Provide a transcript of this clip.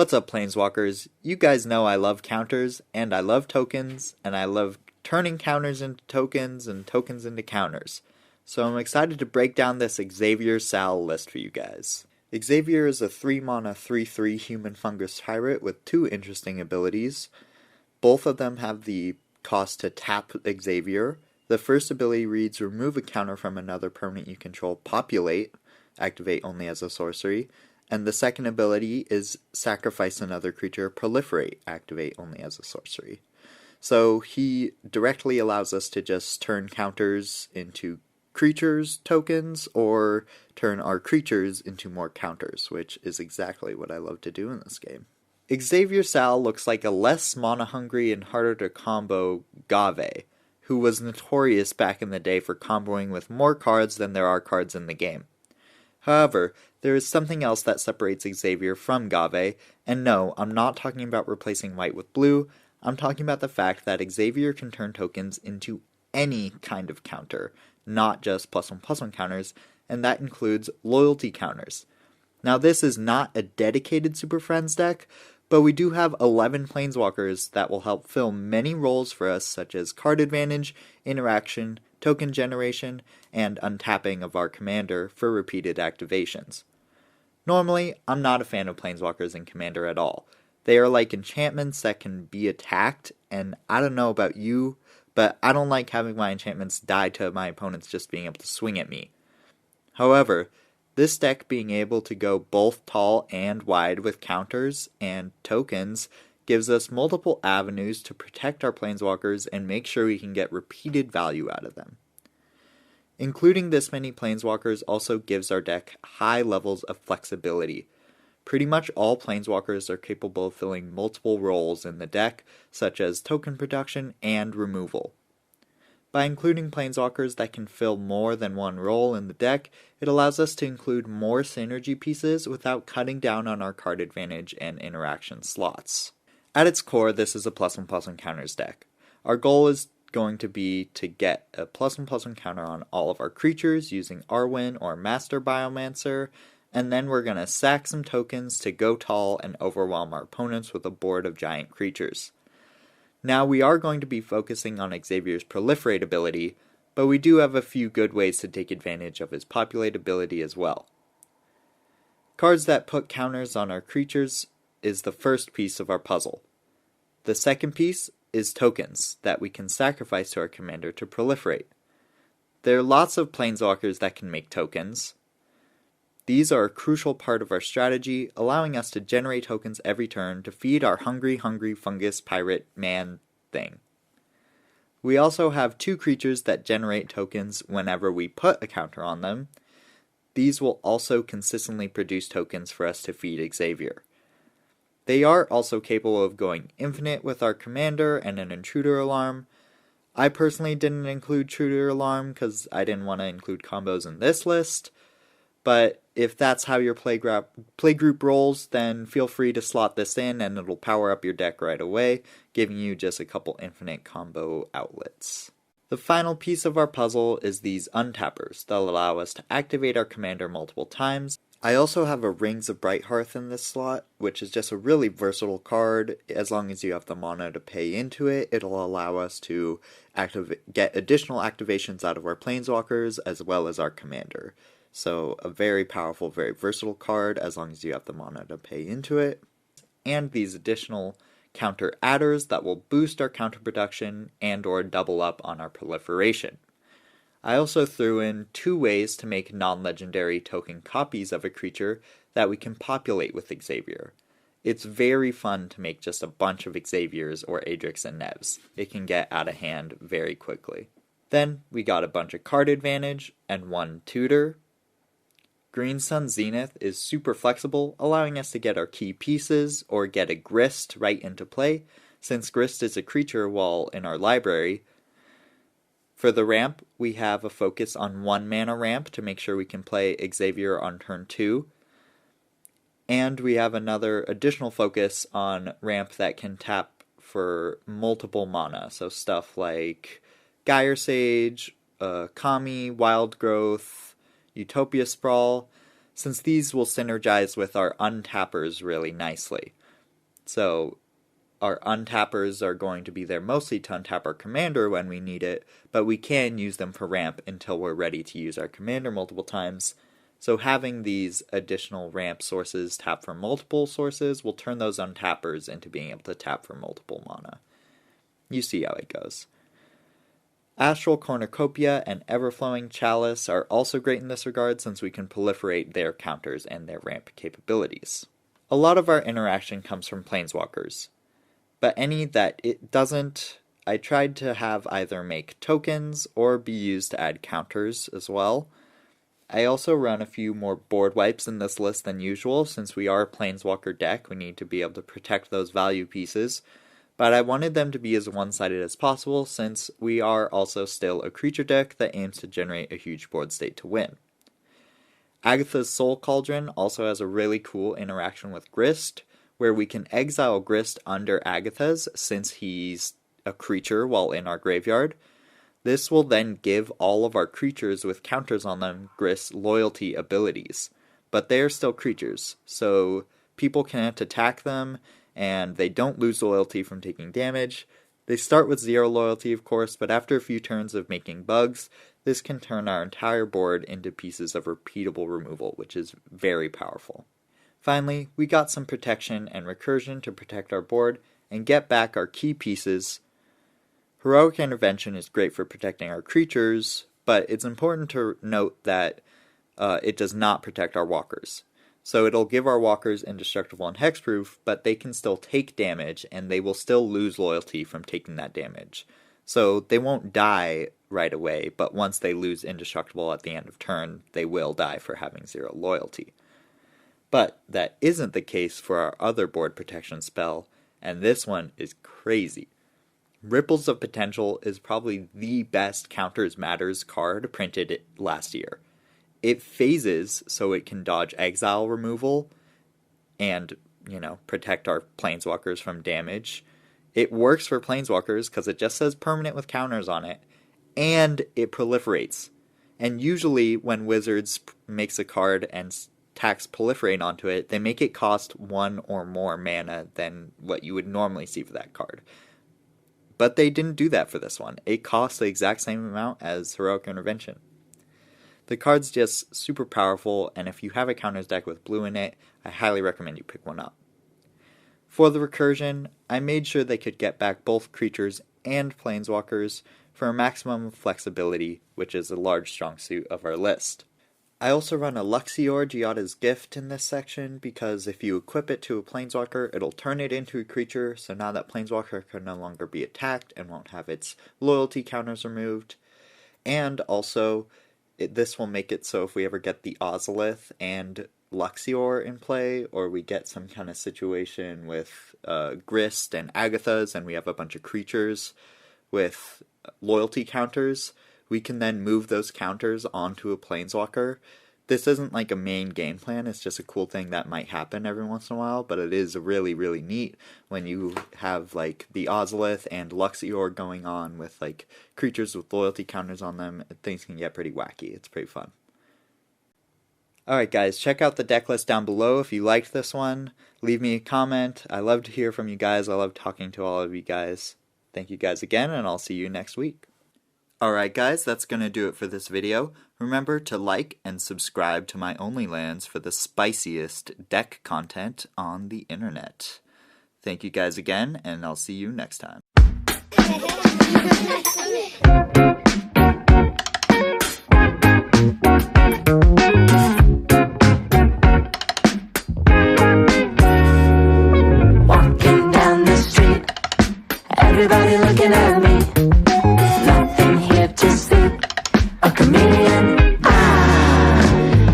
What's up, Planeswalkers? You guys know I love counters, and I love tokens, and I love turning counters into tokens and tokens into counters. So I'm excited to break down this Xavier Sal list for you guys. Xavier is a 3-mana 3/3 human fungus pirate with 2 interesting abilities. Both of them have the cost to tap Xavier. The first ability reads, remove a counter from another permanent you control, populate, activate only as a sorcery. And the second ability is sacrifice another creature, proliferate, activate only as a sorcery. So he directly allows us to just turn counters into creatures tokens, or turn our creatures into more counters, which is exactly what I love to do in this game. Xavier Sal looks like a less mana-hungry and harder to combo Gave, who was notorious back in the day for comboing with more cards than there are cards in the game. However, there is something else that separates Xavier from Gave, and no, I'm not talking about replacing white with blue, I'm talking about the fact that Xavier can turn tokens into any kind of counter, not just +1/+1 counters, and that includes loyalty counters. Now this is not a dedicated Super Friends deck, but we do have 11 Planeswalkers that will help fill many roles for us, such as card advantage, interaction, token generation, and untapping of our commander for repeated activations. Normally, I'm not a fan of Planeswalkers in Commander at all. They are like enchantments that can be attacked, and I don't know about you, but I don't like having my enchantments die to my opponents just being able to swing at me. However, this deck being able to go both tall and wide with counters and tokens gives us multiple avenues to protect our Planeswalkers and make sure we can get repeated value out of them. Including this many Planeswalkers also gives our deck high levels of flexibility. Pretty much all Planeswalkers are capable of filling multiple roles in the deck, such as token production and removal. By including Planeswalkers that can fill more than one role in the deck, it allows us to include more synergy pieces without cutting down on our card advantage and interaction slots. At its core, this is a +1/+1 counters deck. Our goal is going to be to get a +1/+1 counter on all of our creatures using Arwen or Master Biomancer, and then we're going to sack some tokens to go tall and overwhelm our opponents with a board of giant creatures. Now we are going to be focusing on Xavier's proliferate ability, but we do have a few good ways to take advantage of his populate ability as well. Cards that put counters on our creatures is the first piece of our puzzle. The second piece is tokens that we can sacrifice to our commander to proliferate. There are lots of Planeswalkers that can make tokens. These are a crucial part of our strategy, allowing us to generate tokens every turn to feed our hungry fungus pirate man thing. We also have 2 creatures that generate tokens whenever we put a counter on them. These will also consistently produce tokens for us to feed Xavier. They are also capable of going infinite with our commander and an intruder alarm. I personally didn't include intruder alarm because I didn't want to include combos in this list. But if that's how your playgroup rolls, then feel free to slot this in and it'll power up your deck right away, giving you just a couple infinite combo outlets. The final piece of our puzzle is these untappers that allow us to activate our commander multiple times. I also have a Rings of Brighthearth in this slot, which is just a really versatile card. As long as you have the mana to pay into it, it'll allow us to get additional activations out of our Planeswalkers as well as our commander. So a very powerful, very versatile card as long as you have the mana to pay into it. And these additional counter adders that will boost our counter production and or double up on our proliferation. I also threw in 2 ways to make non-legendary token copies of a creature that we can populate with Xavier. It's very fun to make just a bunch of Xaviers or Adrix and Nevs. It can get out of hand very quickly. Then we got a bunch of card advantage and 1 tutor. Green Sun Zenith is super flexible, allowing us to get our key pieces or get a Grist right into play, since Grist is a creature while in our library. For the ramp, we have a focus on 1 mana ramp to make sure we can play Xavier on turn 2. And we have another additional focus on ramp that can tap for multiple mana, so stuff like Gyre Sage, Kami, Wild Growth, Utopia Sprawl. since these will synergize with our untappers really nicely. So our untappers are going to be there mostly to untap our commander when we need it, but we can use them for ramp until we're ready to use our commander multiple times. So having these additional ramp sources tap for multiple sources will turn those untappers into being able to tap for multiple mana. You see how it goes. Astral Cornucopia and Everflowing Chalice are also great in this regard since we can proliferate their counters and their ramp capabilities. A lot of our interaction comes from Planeswalkers, but any that it doesn't, I tried to have either make tokens or be used to add counters as well. I also run a few more board wipes in this list than usual. Since we are a Planeswalker deck, we need to be able to protect those value pieces, but I wanted them to be as one-sided as possible since we are also still a creature deck that aims to generate a huge board state to win. Agatha's Soul Cauldron also has a really cool interaction with Grist, where we can exile Grist under Agatha's since he's a creature while in our graveyard. This will then give all of our creatures with counters on them Grist's loyalty abilities, but they are still creatures, so people can't attack them, and they don't lose loyalty from taking damage. They start with 0 loyalty, of course, but after a few turns of making bugs, this can turn our entire board into pieces of repeatable removal, which is very powerful. Finally, we got some protection and recursion to protect our board and get back our key pieces. Heroic Intervention is great for protecting our creatures, but it's important to note that it does not protect our walkers. So it'll give our walkers indestructible and hexproof, but they can still take damage, and they will still lose loyalty from taking that damage. So they won't die right away, but once they lose indestructible at the end of turn, they will die for having 0 loyalty. But that isn't the case for our other board protection spell, and this one is crazy. Ripples of Potential is probably the best Counters Matters card printed last year. It phases so it can dodge exile removal and, protect our Planeswalkers from damage. It works for Planeswalkers because it just says permanent with counters on it, and it proliferates. And usually when Wizards makes a card and tax proliferate onto it, they make it cost 1 or more mana than what you would normally see for that card. But they didn't do that for this one. It costs the exact same amount as Heroic Intervention. The card's just super powerful, and if you have a counters deck with blue in it, I highly recommend you pick one up. For the recursion, I made sure they could get back both creatures and Planeswalkers for a maximum of flexibility, which is a large strong suit of our list. I also run a Luxior Giada's Gift in this section because if you equip it to a Planeswalker, it'll turn it into a creature, so now that Planeswalker can no longer be attacked and won't have its loyalty counters removed. And also, this will make it so if we ever get the Ozolith and Luxior in play, or we get some kind of situation with Grist and Agatha's and we have a bunch of creatures with loyalty counters, we can then move those counters onto a Planeswalker. This isn't like a main game plan, it's just a cool thing that might happen every once in a while, but it is really, really neat when you have like the Ozolith and Luxior going on with like creatures with loyalty counters on them. Things can get pretty wacky, it's pretty fun. Alright guys, check out the deck list down below if you liked this one. Leave me a comment, I love to hear from you guys, I love talking to all of you guys. Thank you guys again, and I'll see you next week. Alright guys, that's going to do it for this video. Remember to like and subscribe to my OnlyLands for the spiciest deck content on the internet. Thank you guys again, and I'll see you next time. Walking down the street, everybody looking at me.